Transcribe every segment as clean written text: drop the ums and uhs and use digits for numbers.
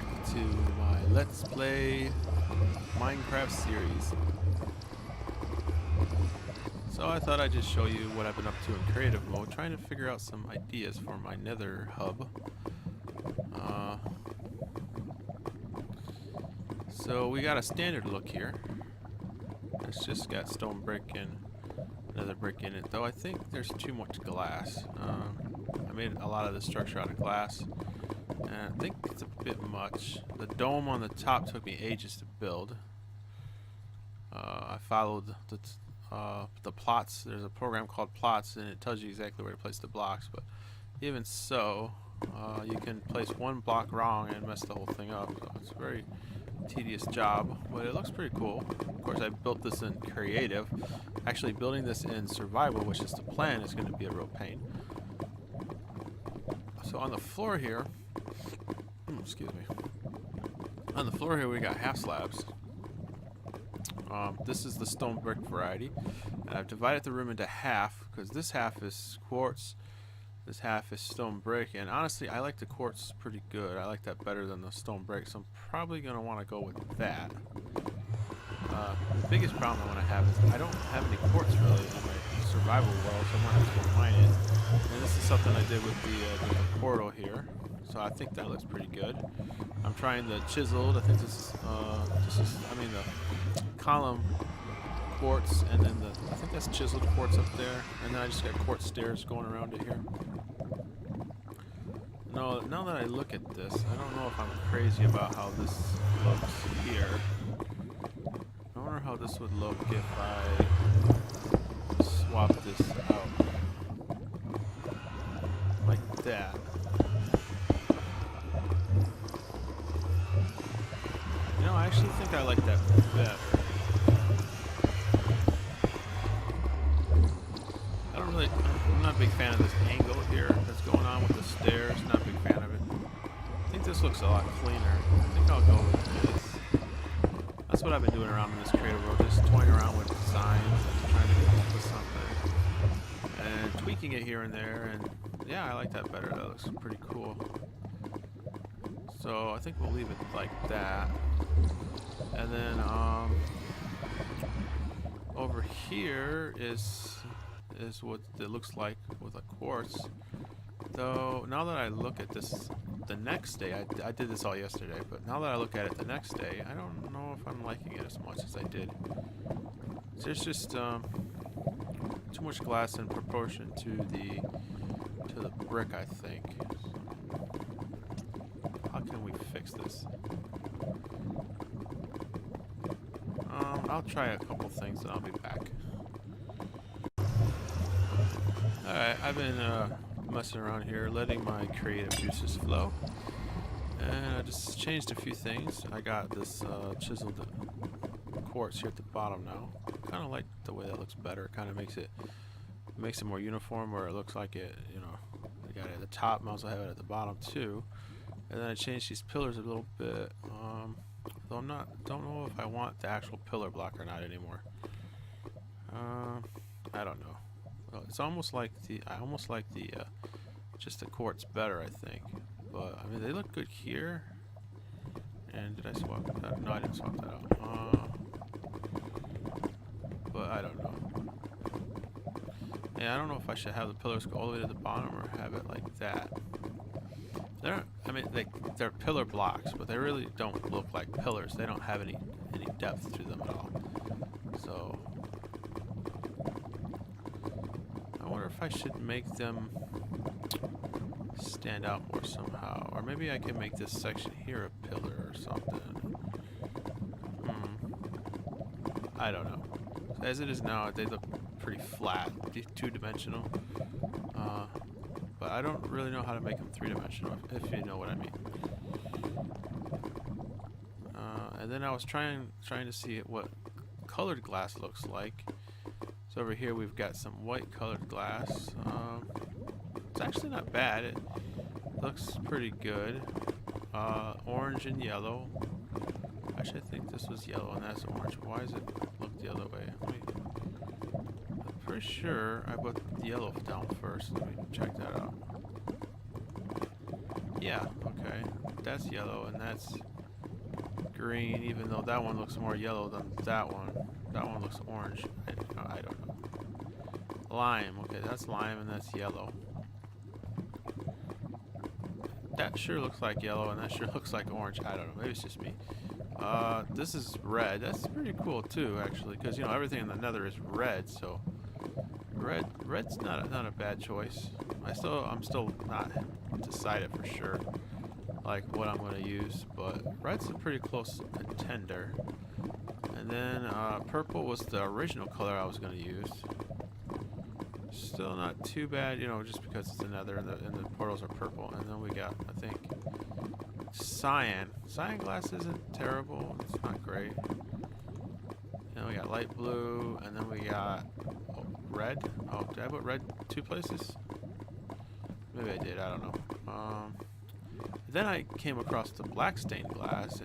back to my Let's Play Minecraft series. So I thought I'd just show you what I've been up to in creative mode, trying to figure out some ideas for my Nether Hub. So we got a standard look here. It's just got stone brick and another brick in it, though I think there's too much glass. I made a lot of the structure out of glass, and I think it's a bit much. The dome on the top took me ages to build. I followed the plots. There's a program called plots, and it tells you exactly where to place the blocks, but even so, you can place one block wrong and mess the whole thing up. So it's a very tedious job, but it looks pretty cool. Of course, I built this in creative. Actually, building this in survival, which is the plan, is going to be a real pain. So on the floor here, excuse me. On the floor here, we got half slabs. This is the stone brick variety, and I've divided the room into half because this half is quartz, this half is stone brick, and honestly I like the quartz pretty good. I like that better than the stone brick, so I'm probably going to want to go with that. The biggest problem I'm going to have is I don't have any quartz really in my survival world, so I'm going to have to go mine it. And this is something I did with the portal here, so I think that looks pretty good. I'm trying the chiseled. I think this is the column quartz, and then I think that's chiseled quartz up there, and then I just got quartz stairs going around it here. Now that I look at this, I don't know if I'm crazy about how this looks here. I wonder how this would look if I swap this out like that. You know, I actually think I like that better. I'm not a big fan of this angle here that's going on with the stairs. Not a big fan of it. I think this looks a lot cleaner. I think I'll go with this. That's what I've been doing around in this creative world, just toying around with designs and trying to come up with something. And tweaking it here and there, and yeah, I like that better. That looks pretty cool. So I think we'll leave it like that. And then over here is what it looks like with a quartz. Though now that I look at this the next day, I did this all yesterday, but now that I look at it the next day, I don't know if I'm liking it as much as I did. There's just too much glass in proportion to the brick, I think. How can we fix this? I'll try a couple things and I'll be back. Alright, I've been messing around here, letting my creative juices flow. And I just changed a few things. I got this chiseled quartz here at the bottom now. Kind of like the way that looks better. It kind of makes it more uniform, where it looks like it, you know, I got it at the top, I also have it at the bottom too. And then I changed these pillars a little bit. Though don't know if I want the actual pillar block or not anymore. I don't know. Well, it's almost like just the quartz better, I think. But I mean, they look good here. And did I swap that? No, I didn't swap that out. But I don't know. Yeah, I don't know if I should have the pillars go all the way to the bottom or have it like that. They're pillar blocks, but they really don't look like pillars. They don't have any depth to them at all. So I wonder if I should make them stand out more somehow, or maybe I can make this section here a pillar or something. I don't know. As it is now, they look pretty flat, two-dimensional. But I don't really know how to make them three-dimensional, if you know what I mean. And then I was trying to see what colored glass looks like. So over here we've got some white colored glass. It's actually not bad. It looks pretty good. Orange and yellow. Actually, I think this was yellow and that's orange. Why does it look the other way? I'm pretty sure I put the yellow down first. Let me check that out. Yeah, okay. that's yellow and that's green, even though that one looks more yellow than that one. That one looks orange. I don't know. Lime. Okay, that's lime and that's yellow. That sure looks like yellow and that sure looks like orange. I don't know. Maybe it's just me. This is red. That's pretty cool too, actually, because you know everything in the Nether is red. So red's not a bad choice. I'm still not decided for sure, like what I'm gonna use, but red's a pretty close contender. And then purple was the original color I was gonna use. Still not too bad, you know, just because it's the Nether and the portals are purple. And then we got, I think, cyan. Cyan glass isn't terrible. It's not great. And we got light blue, and then we got red. Oh, did I put red 2 places? Maybe I did. I don't know. Then I came across the black stained glass,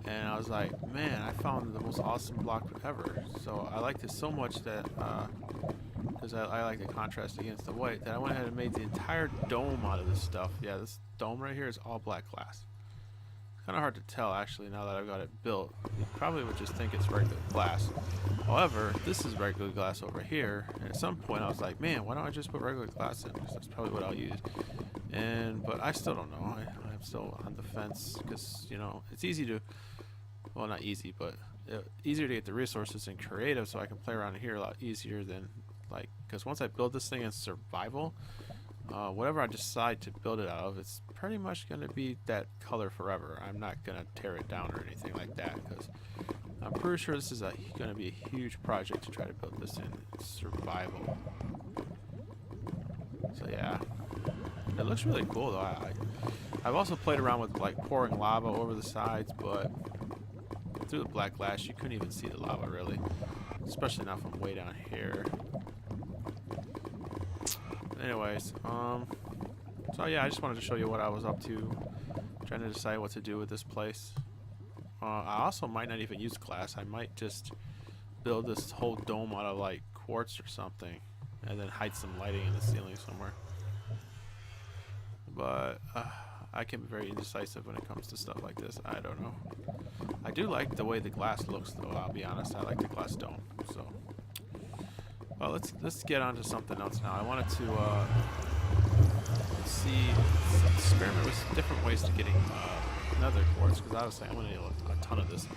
and I was like, man, I found the most awesome block ever. So I liked it so much that, because I like the contrast against the white, that I went ahead and made the entire dome out of this stuff. Yeah, this dome right here is all black glass. It's kind of hard to tell, actually, now that I've got it built. You probably would just think it's regular glass. However, this is regular glass over here, and at some point I was like, man, why don't I just put regular glass in? Because that's probably what I'll use. But I still don't know. I'm still on the fence, because, you know, it's easy to, well, not easy, but easier to get the resources in creative, so I can play around here a lot easier than, like, because once I build this thing in survival, whatever I decide to build it out of, it's pretty much going to be that color forever. I'm not going to tear it down or anything like that, because I'm pretty sure this is going to be a huge project to try to build this in survival. So yeah, it looks really cool though. I've also played around with like pouring lava over the sides, but through the black glass you couldn't even see the lava really, especially not from way down here. Anyways, so yeah, I just wanted to show you what I was up to, trying to decide what to do with this place. I also might not even use glass. I might just build this whole dome out of like quartz or something, and then hide some lighting in the ceiling somewhere. But I can be very indecisive when it comes to stuff like this. I don't know. I do like the way the glass looks, though. I'll be honest. I like the glass dome. So, well, let's get on to something else now. I wanted to experiment with different ways to getting Nether Quartz, because obviously I'm gonna need a ton of this.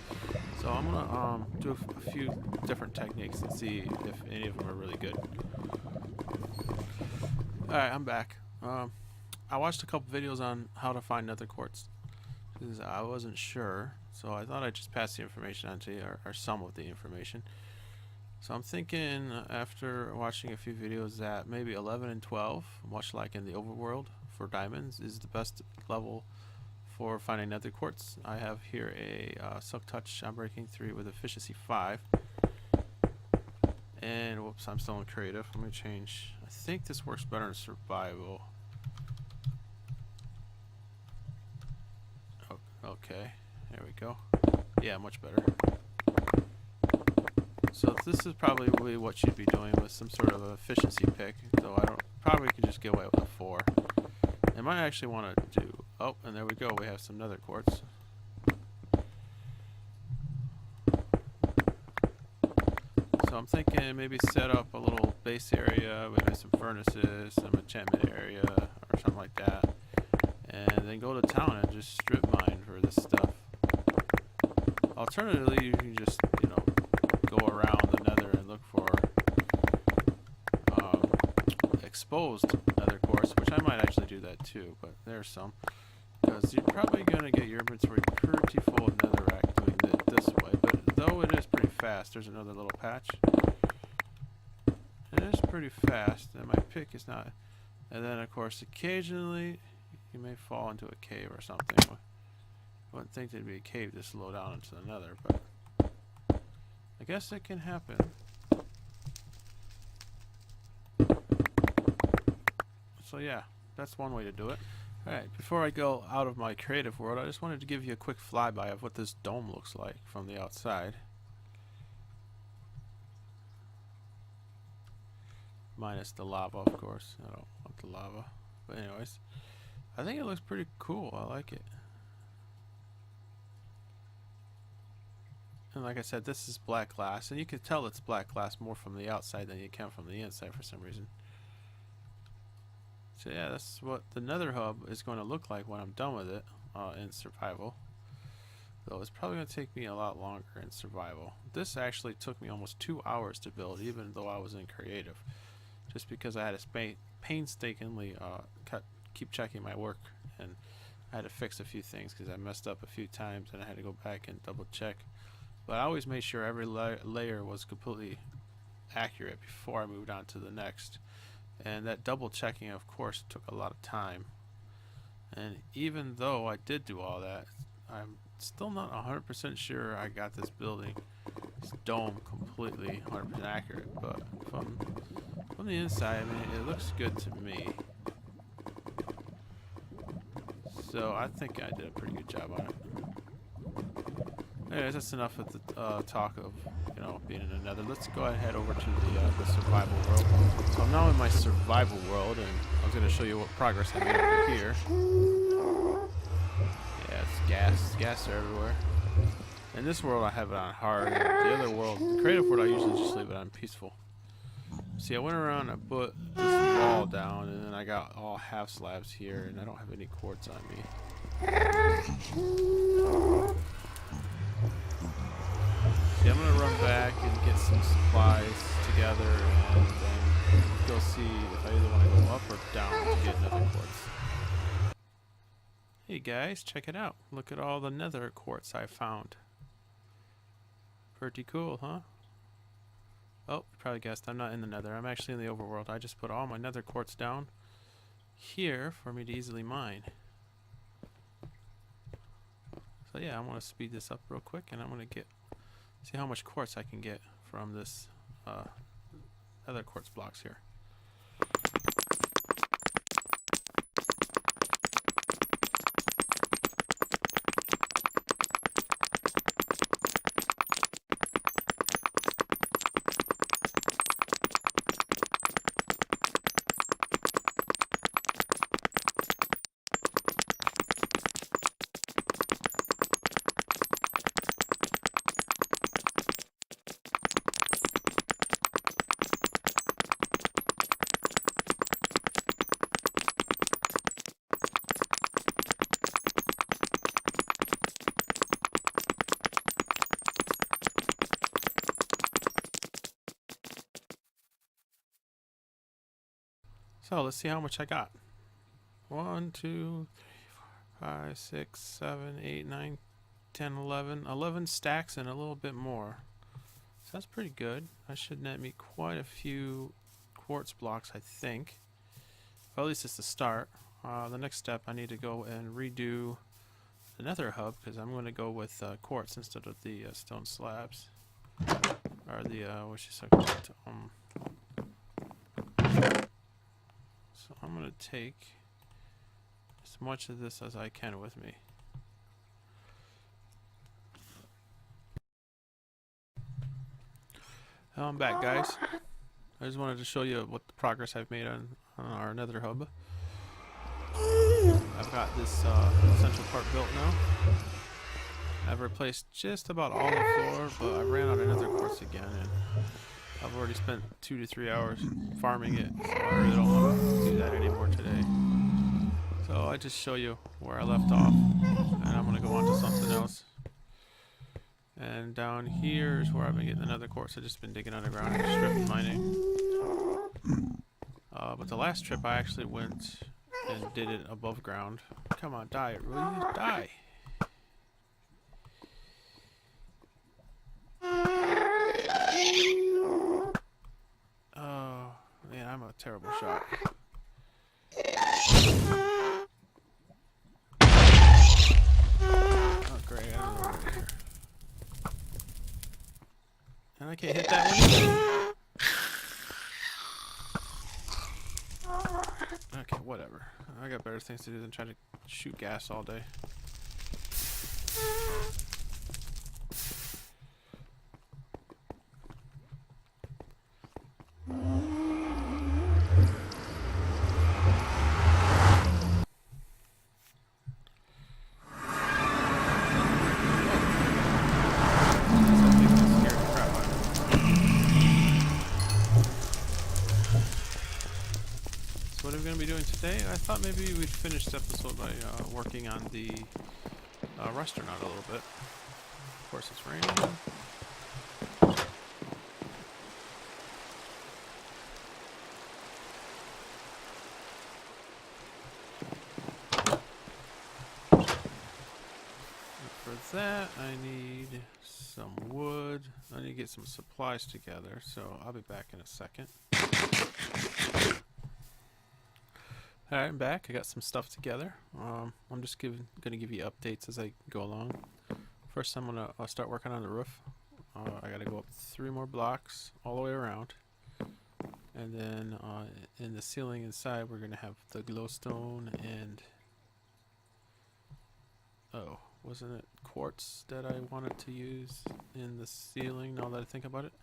So I'm gonna do a few different techniques and see if any of them are really good. All right, I'm back. I watched a couple videos on how to find Nether Quartz because I wasn't sure, so I thought I'd just pass the information on to you, or some of the information. So I'm thinking, after watching a few videos, that maybe 11 and 12, much like in the overworld for diamonds, is the best level for finding Nether Quartz. I have here a Silk Touch Unbreaking 3 with efficiency 5. And whoops, I'm still in creative. Let me change. I think this works better in survival. Okay, there we go. Yeah, much better. So this is probably what you'd be doing with some sort of efficiency pick, though I probably could just get away with a 4. I might actually want to do, oh, and there we go, we have some Nether Quartz. So I'm thinking maybe set up a little base area, maybe some furnaces, some enchantment area, or something like that. And then go to town and just strip mine for this stuff. Alternatively, you can just, you know, go around the Nether and look for exposed Nether Quartz, which I might actually do that too, but there's some. Because you're probably going to get your inventory pretty full of netherrack doing it this way, but though it is pretty fast, there's another little patch. It is pretty fast, and my pick is not. And then, of course, occasionally you may fall into a cave or something. I wouldn't think there'd be a cave this low down into the Nether, but I guess it can happen. So yeah, that's one way to do it. Alright, before I go out of my creative world, I just wanted to give you a quick flyby of what this dome looks like from the outside. Minus the lava, of course. I don't want the lava. But anyways, I think it looks pretty cool. I like it. And like I said, this is black glass, and you can tell it's black glass more from the outside than you can from the inside for some reason. So yeah, that's what the Nether Hub is going to look like when I'm done with it in survival. Though it's probably going to take me a lot longer in survival. This actually took me almost 2 hours to build, even though I was in creative. Just because I had to painstakingly keep checking my work, and I had to fix a few things because I messed up a few times and I had to go back and double check. But I always made sure every layer was completely accurate before I moved on to the next. And that double checking, of course, took a lot of time. And even though I did do all that, I'm still not 100% sure I got this building, this dome, completely 100% accurate. But from the inside, I mean, it looks good to me. So I think I did a pretty good job on it. Anyways, that's enough with the talk of, you know, being in another. Let's go ahead and head over to the survival world. So I'm now in my survival world, and I was going to show you what progress I made over here. Yeah, it's gas everywhere. In this world, I have it on hard. The other world, the creative world, I usually just leave it on peaceful. See, I went around and put this wall down, and then I got all half slabs here, and I don't have any quartz on me. See, I'm gonna run back and get some supplies together, and then go see if I either want to go up or down to get Nether Quartz. Hey guys, check it out. Look at all the Nether Quartz I found. Pretty cool, huh? Oh, you probably guessed I'm not in the Nether. I'm actually in the overworld. I just put all my Nether Quartz down here for me to easily mine. So yeah, I want to speed this up real quick, and I'm gonna see how much quartz I can get from this other quartz blocks here. So let's see how much I got. 1, 2, 3, 4, 5, 6, 7, 8, 9, 10, 11. 11 stacks and a little bit more. So that's pretty good. That should net me quite a few quartz blocks, I think. Well, at least it's the start. The next step, I need to go and redo the Nether Hub, because I'm going to go with quartz instead of the stone slabs. Or the, what's she saying? So I'm going to take as much of this as I can with me. I'm back, guys. I just wanted to show you what the progress I've made on our Nether Hub. I've got this central part built now. I've replaced just about all the floor, but I ran out of Nether Quartz again, and I've already spent 2 to 3 hours farming it, so I really don't want to do that anymore today. So I just show you where I left off, and I'm going to go on to something else. And down here is where I've been getting the Nether Quartz. I've just been digging underground and strip mining. But the last trip I actually went and did it above ground. Come on, die, will you? Die! Oh, man, I'm a terrible shot. Oh, great, I don't know where here. And I can't hit that one. Okay, whatever. I got better things to do than try to shoot gas all day. doing today. I thought maybe we'd finish the episode by working on the Resturant a little bit. Of course, it's raining. For that, I need some wood. I need to get some supplies together, so I'll be back in a second. Alright, I'm back. I got some stuff together. I'm just going to give you updates as I go along. First, I'm going to start working on the roof. I got to go up 3 more blocks all the way around. And then in the ceiling inside, we're going to have the glowstone and... Oh, wasn't it quartz that I wanted to use in the ceiling now that I think about it?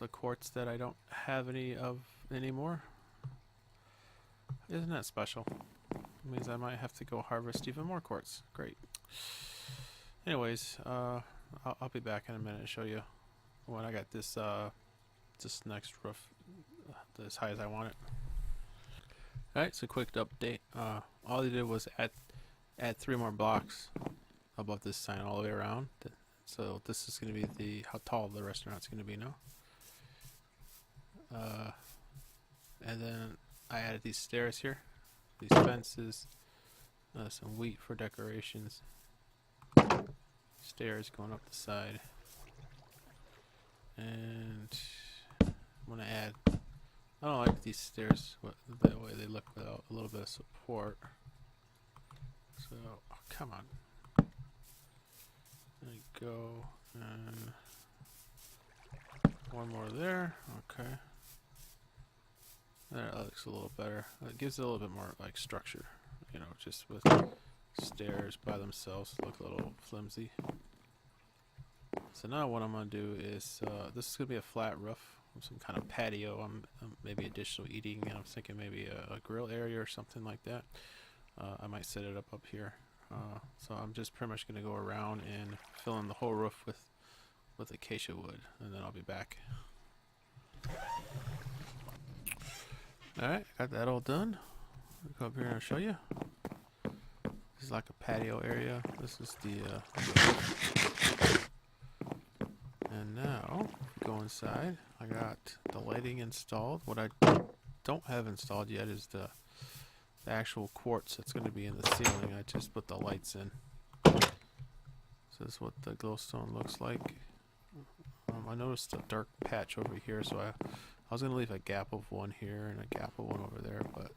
The quartz that I don't have any of anymore. Isn't that special? It means I might have to go harvest even more quartz. Great. Anyways, I'll be back in a minute and show you when I got this this next roof as high as I want it. Alright, so quick update. All I did was add 3 more blocks above this sign all the way around. So this is going to be how tall the restaurant's going to be now. And then I added these stairs here, these fences, some wheat for decorations, stairs going up the side, and I'm going to add, I don't like these stairs the way they look without a little bit of support, so, oh, come on, there you go, and 1 more there, okay. There, that looks a little better. It gives it a little bit more like structure, you know, just with stairs by themselves look a little flimsy. So now what I'm going to do is, this is going to be a flat roof with some kind of patio, maybe additional eating, and I'm thinking maybe a grill area or something like that. I might set it up here. So I'm just pretty much going to go around and fill in the whole roof with acacia wood, and then I'll be back. Alright, got that all done. I'll go up here and show you. This is like a patio area. This is the and now, if we go inside, I got the lighting installed. What I don't have installed yet is the actual quartz that's going to be in the ceiling. I just put the lights in. So this is what the glowstone looks like. I noticed a dark patch over here, so I was going to leave a gap of 1 here and a gap of 1 over there, but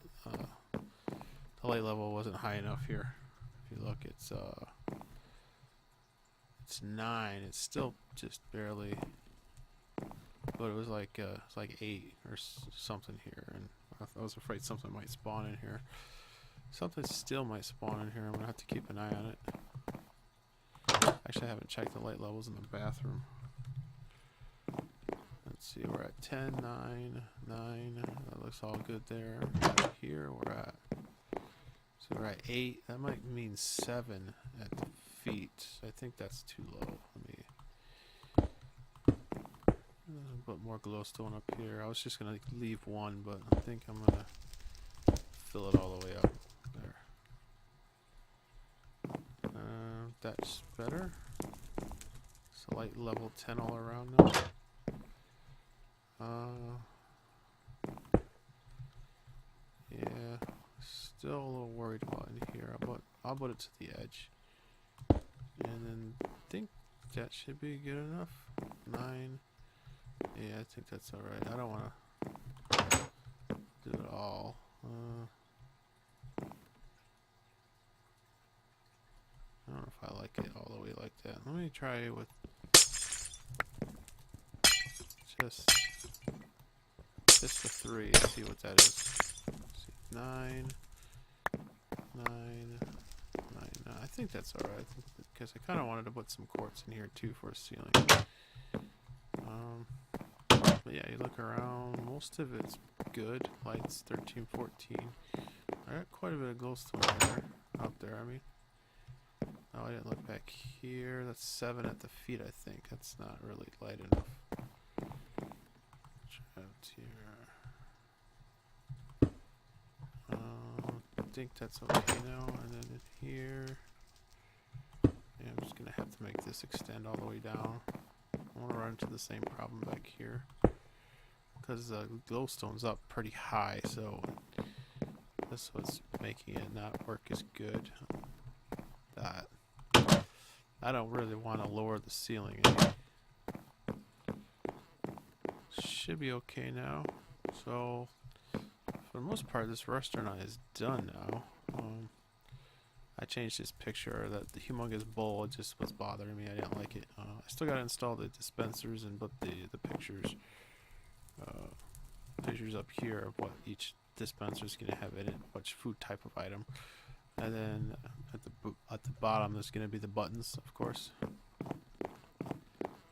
the light level wasn't high enough here. If you look, it's 9. It's still just barely, but it was like it's like 8 or something here, and I was afraid something might spawn in here. Something still might spawn in here. I'm gonna have to keep an eye on it. Actually, I haven't checked the light levels in the bathroom. Let's see, we're at 10, 9, 9. That looks all good there. Right here, so we're at 8. That might mean 7 at the feet. I think that's too low. Let me put more glowstone up here. I was just gonna leave 1, but I think I'm gonna fill it all the way up there. That's better. So light level 10 all around now. Yeah, still a little worried about in here, but I'll put it to the edge, and then I think that should be good enough. 9. Yeah, I think that's all right. I don't want to do it all. I don't know if I like it all the way like that. Let me try it with just the 3 and see what that is. See, 9, 9, 9, 9. I think that's alright, because I kind of wanted to put some quartz in here too for a ceiling. But yeah, you look around, most of it's good. Lights 13, 14. I got quite a bit of glowstone there, out there, I mean. Oh, I didn't look back here. That's 7 at the feet, I think. That's not really light enough. Try out here. think that's okay now. And then in here, yeah, I'm just gonna have to make this extend all the way down. I want to run into the same problem back here because the glowstone's up pretty high, so that's what's making it not work as good. That I don't really want to lower the ceiling any. Should be okay now. So for the most part, this restaurant is done now. I changed this picture. That the humongous bowl just was bothering me. I didn't like it. I still got to install the dispensers and put the pictures up here of what each dispenser is going to have in it, which food type of item, and then at the bottom there's going to be the buttons, of course.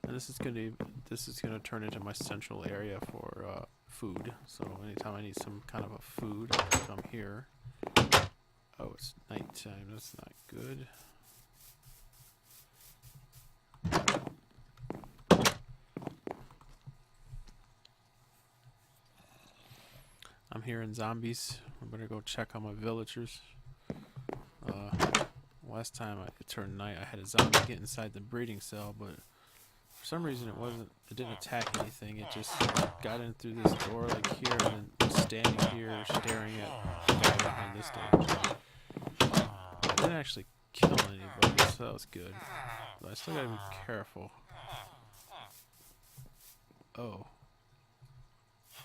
And this is going to turn into my central area for food. So anytime I need some kind of a food, I come here. Oh, it's nighttime. That's not good. I'm hearing zombies. I better go check on my villagers. Last time it turned night, I had a zombie get inside the breeding cell, but for some reason it didn't attack anything. It just got in through this door like here and then was standing here staring at the guy behind this door. It didn't actually kill anybody, so that was good. But I still gotta be careful. Oh.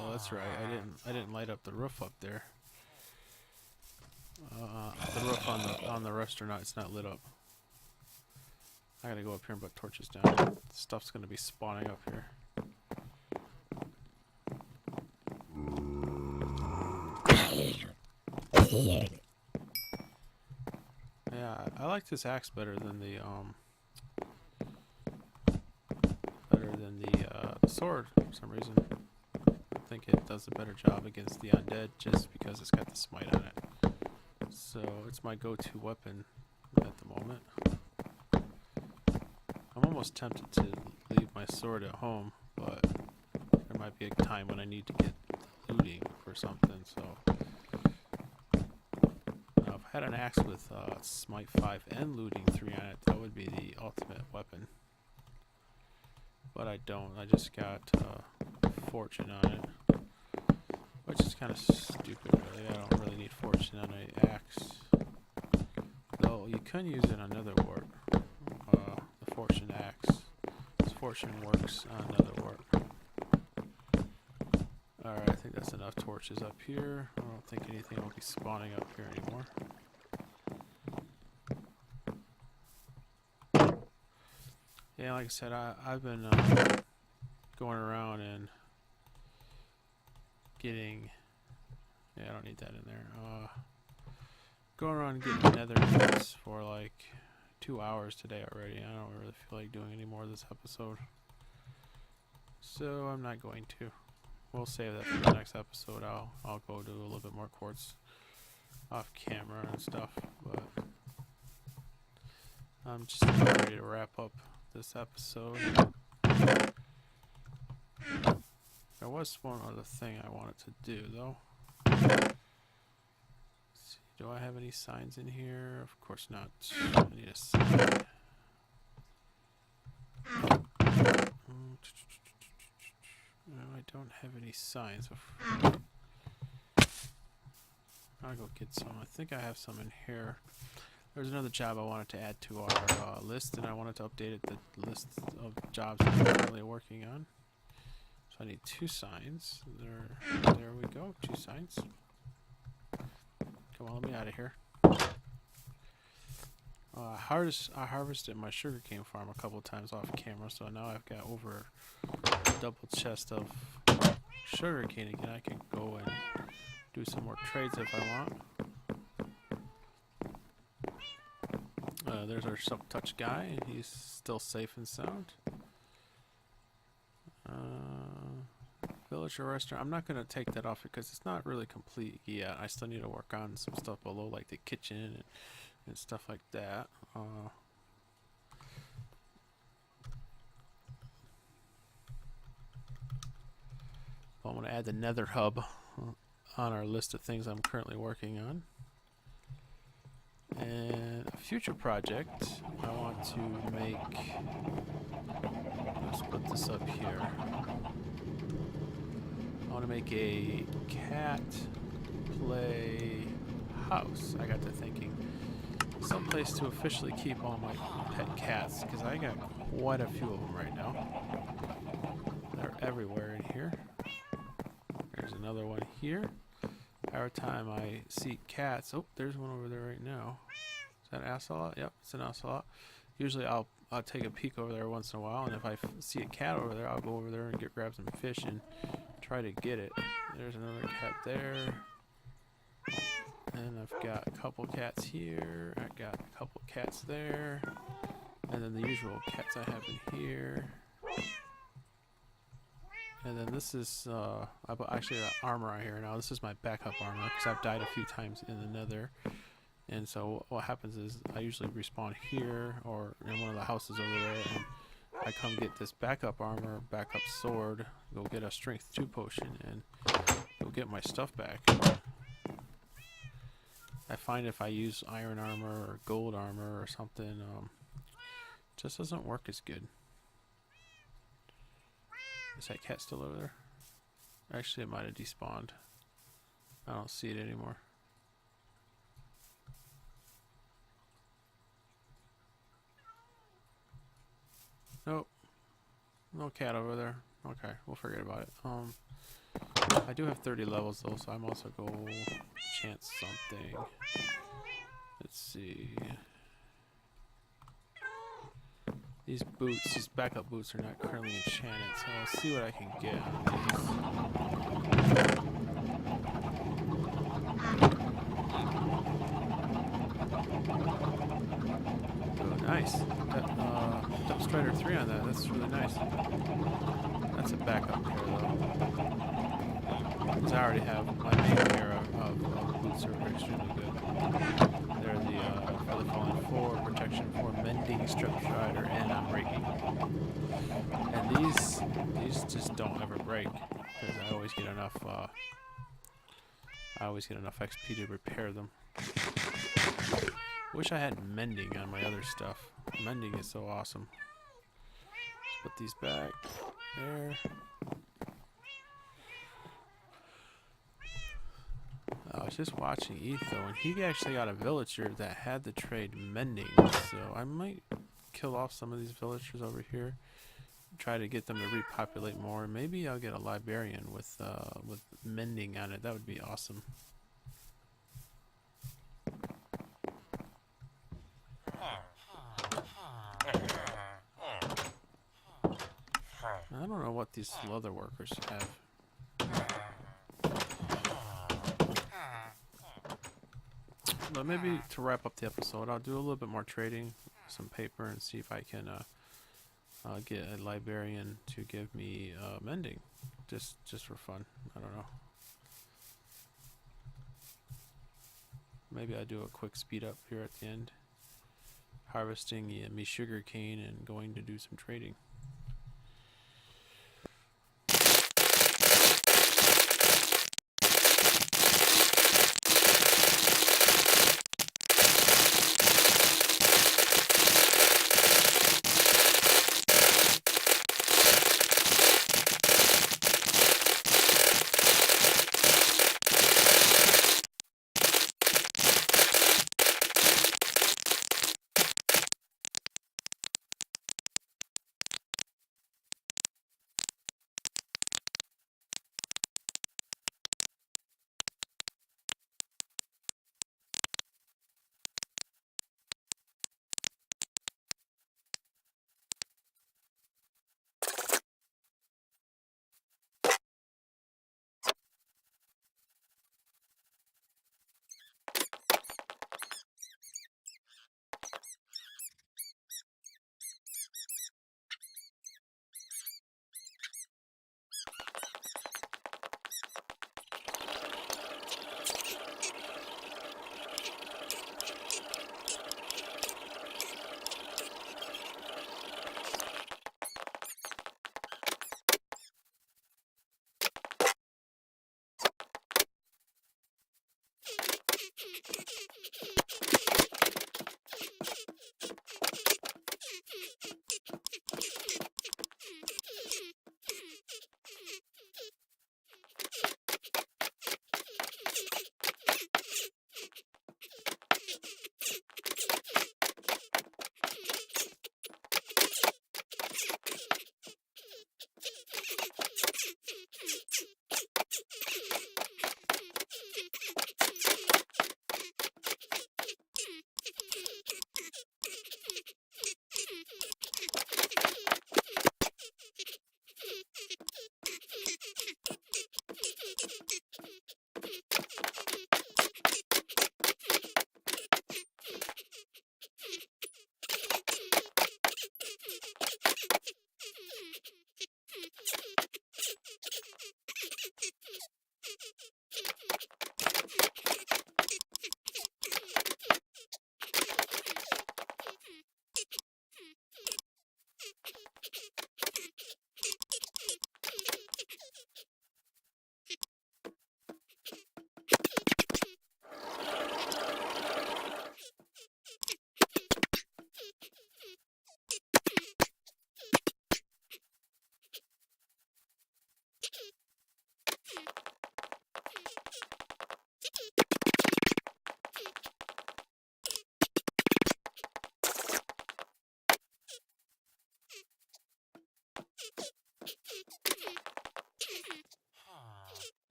Oh, that's right. I didn't light up the roof up there. The roof on the restaurant, it's not lit up. I gotta go up here and put torches down. Stuff's gonna be spawning up here. Yeah, I like this axe better than the sword for some reason. I think it does a better job against the undead just because it's got the smite on it. So it's my go-to weapon at the moment. I'm almost tempted to leave my sword at home, but there might be a time when I need to get looting for something, so if I had an axe with smite 5 and looting 3 on it, that would be the ultimate weapon. But I don't. I just got fortune on it, which is kind of stupid really. I don't really need fortune on an axe, though you can use it on Nether Wart. The fortune axe. This fortune works on Nether Wart. Alright, I think that's enough torches up here. I don't think anything will be spawning up here anymore. Yeah, like I said, I've been going around and getting... Yeah, I don't need that in there. Going around and getting Nether Quartz for like 2 hours today already. I don't really feel like doing any more of this episode, so I'm not going to. We'll save that for the next episode. I'll go do a little bit more quartz off camera and stuff, but I'm just about ready to wrap up this episode. There was one other thing I wanted to do though. Let's see, do I have any signs in here? Of course not. I need a sign. No, I don't have any signs. I'll go get some. I think I have some in here. There's another job I wanted to add to our list, and I wanted to update it, the list of jobs I'm currently working on. So I need 2 signs. There we go. 2 signs. Come on, let me out of here. I harvested my sugarcane farm a couple times off camera, so now I've got over a double chest of sugarcane again. I can go and do some more trades if I want. There's our self-touch guy. He's still safe and sound. Villager restaurant. I'm not going to take that off because it's not really complete yet. I still need to work on some stuff below, like the kitchen and stuff like that. I'm going to add the Nether Hub on our list of things I'm currently working on. And a future project, I want to make, let's put this up here. I want to make a cat play house. I got to thinking, someplace to officially keep all my pet cats, because I got quite a few of them right now. They're everywhere in here. There's another one here. Every time I see cats, oh, there's one over there right now. Is that an ocelot? Yep, it's an ocelot. Usually I'll take a peek over there once in a while, and if I see a cat over there, I'll go over there and grab some fish and try to get it. There's another cat there. And I've got a couple cats here. I got a couple cats there. And then the usual cats I have in here. And then this is, I actually got armor right here now. This is my backup armor because I've died a few times in the Nether. And so what happens is I usually respawn here or in one of the houses over there, and I come get this backup armor, backup sword, go get a strength 2 potion, and go get my stuff back. I find if I use iron armor or gold armor or something, it just doesn't work as good. Is that cat still over there? Actually, it might have despawned. I don't see it anymore. Nope. No cat over there. Okay, we'll forget about it. I do have 30 levels though, so I'm also go chance something. Let's see. These boots, these backup boots are not currently enchanted, so I'll see what I can get on these. Oh, nice. Got Depth Strider 3 on that. That's really nice. That's a backup pair though. Because I already have my main pair of boots are extremely good. They're the Feather Falling 4, Protection 4, Mending, Strip Strider, and Unbreaking. And these just don't ever break because I always get enough XP to repair them. Wish I had Mending on my other stuff. Mending is so awesome. Let's put these back there. I was just watching Etho, and he actually got a villager that had the trade Mending, so I might kill off some of these villagers over here, try to get them to repopulate more. Maybe I'll get a librarian with Mending on it. That would be awesome. I don't know what these leather workers have. But maybe to wrap up the episode, I'll do a little bit more trading, some paper, and see if I can get a librarian to give me mending, just for fun. I don't know. Maybe I'll do a quick speed up here at the end, harvesting me sugar cane and going to do some trading.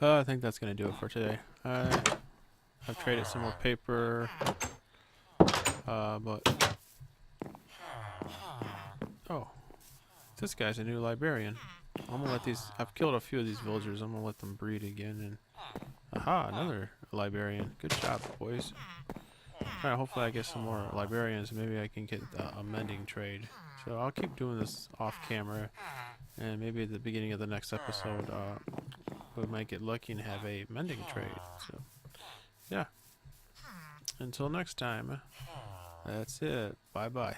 I think that's gonna do it for today. I've traded some more paper, but oh, this guy's a new librarian. I'm gonna let these. I've killed a few of these villagers. I'm gonna let them breed again. And aha, another librarian. Good job, boys. Alright, hopefully I get some more librarians. Maybe I can get a mending trade. So I'll keep doing this off camera, and maybe at the beginning of the next episode, we might get lucky and have a mending trade. So yeah. Until next time, that's it. Bye bye.